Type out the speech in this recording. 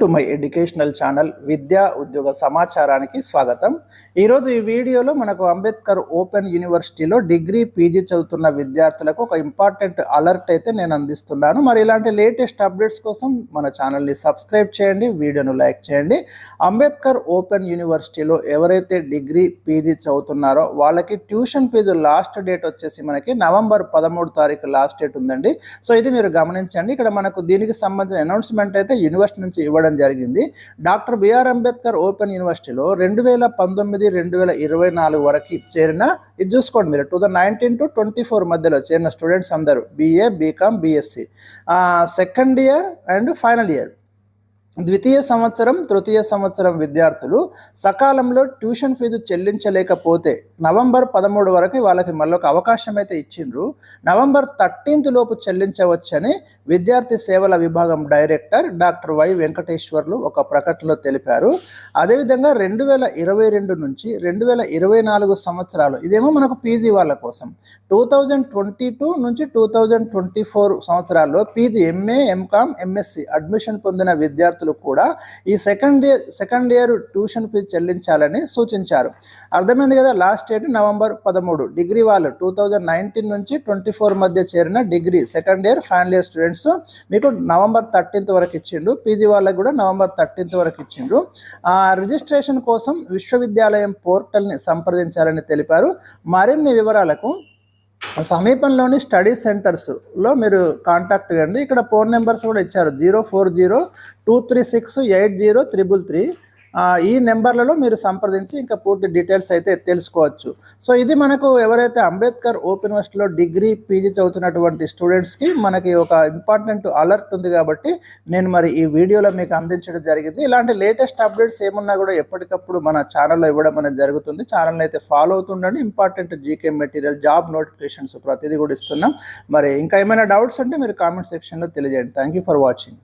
To my educational channel విద్యా ఉద్యోగ సమాచారానికి స్వాగతం. ఈరోజు ఈ వీడియోలో మనకు అంబేద్కర్ ఓపెన్ యూనివర్సిటీలో డిగ్రీ పీజీ చదువుతున్న విద్యార్థులకు ఒక ఇంపార్టెంట్ అలర్ట్ అయితే నేను అందిస్తున్నాను. మరి ఇలాంటి లేటెస్ట్ అప్డేట్స్ కోసం మన ఛానల్ని సబ్స్క్రైబ్ చేయండి, వీడియోను లైక్ చేయండి. అంబేద్కర్ ఓపెన్ యూనివర్సిటీలో ఎవరైతే డిగ్రీ పీజీ చదువుతున్నారో వాళ్ళకి ట్యూషన్ ఫీజు లాస్ట్ డేట్ వచ్చేసి మనకి నవంబర్ 13 తారీఖు లాస్ట్ డేట్ ఉందండి. సో ఇది మీరు గమనించండి. ఇక్కడ మనకు దీనికి సంబంధించిన అనౌన్స్మెంట్ అయితే యూనివర్సిటీ నుంచి ఇవ్వడం జరిగింది. డాక్టర్ బిఆర్ అంబేద్కర్ ఓపెన్ యూనివర్సిటీలో 2019-2024 వరకు చేరిన, ఇది చూసుకోండి మీరు, 2019 to 24 మధ్యలో చేరిన స్టూడెంట్స్ అందరూ BA, BCom, BSc second year and final year, ద్వితీయ సంవత్సరం, తృతీయ సంవత్సరం విద్యార్థులు సకాలంలో ట్యూషన్ ఫీజు చెల్లించలేకపోతే నవంబర్ 13 వరకు వాళ్ళకి మళ్ళీ ఒక అవకాశం అయితే ఇచ్చిండ్రు. నవంబర్ 13 లోపు చెల్లించవచ్చని విద్యార్థి సేవల విభాగం డైరెక్టర్ డాక్టర్ వై వెంకటేశ్వర్లు ఒక ప్రకటనలో తెలిపారు. అదేవిధంగా 2022 నుంచి 2024 సంవత్సరాలు, ఇదేమో మనకు పీజీ వాళ్ళ కోసం, 2022 నుంచి 2024 సంవత్సరాల్లో PG, MA, MCom, MSc admission పొందిన విద్యార్థులు కూడా ఈ సెకండ్ ఇయర్ ట్యూషన్ ఫీజు చెల్లించాలని సూచించారు. అర్థమైంది కదా. Last date November 13. డిగ్రీ వాళ్ళు 2019 నుంచి 24 మధ్య చేరిన degree second year, final year students మీకు నవంబర్ 13 వరకు ఇచ్చిండు. పీజీ వాళ్ళకి కూడా నవంబర్ 13 వరకు ఇచ్చిండ్రు. రిజిస్ట్రేషన్ కోసం విశ్వవిద్యాలయం పోర్టల్ని సంప్రదించాలని తెలిపారు. మరిన్ని వివరాలకు సమీపంలోని స్టడీ సెంటర్స్లో మీరు కాంటాక్ట్ కండి. ఇక్కడ ఫోన్ నెంబర్స్ కూడా ఇచ్చారు, 040-236-8033. ఈ నెంబర్లలో మీరు సంప్రదించి ఇంకా పూర్తి డీటెయిల్స్ అయితే తెలుసుకోవచ్చు. సో ఇది మనకు ఎవరైతే అంబేద్కర్ ఓపెన్ యూనివర్సిటీలో డిగ్రీ పీజీ చదువుతున్నటువంటి స్టూడెంట్స్కి మనకి ఒక ఇంపార్టెంట్ అలర్ట్ ఉంది కాబట్టి నేను మరి ఈ వీడియోలో మీకు అందించడం జరిగింది. ఇలాంటి లేటెస్ట్ అప్డేట్స్ ఏమున్నా కూడా ఎప్పటికప్పుడు మన ఛానల్లో ఇవ్వడం అనేది జరుగుతుంది. ఛానల్ అయితే ఫాలో అవుతుండండి. Important GK material, job notifications ప్రతిదీ కూడా ఇస్తున్నాం. మరి ఇంకా ఏమైనా డౌట్స్ ఉంటే మీరు కామెంట్ సెక్షన్లో తెలియజేయండి. Thank you for watching.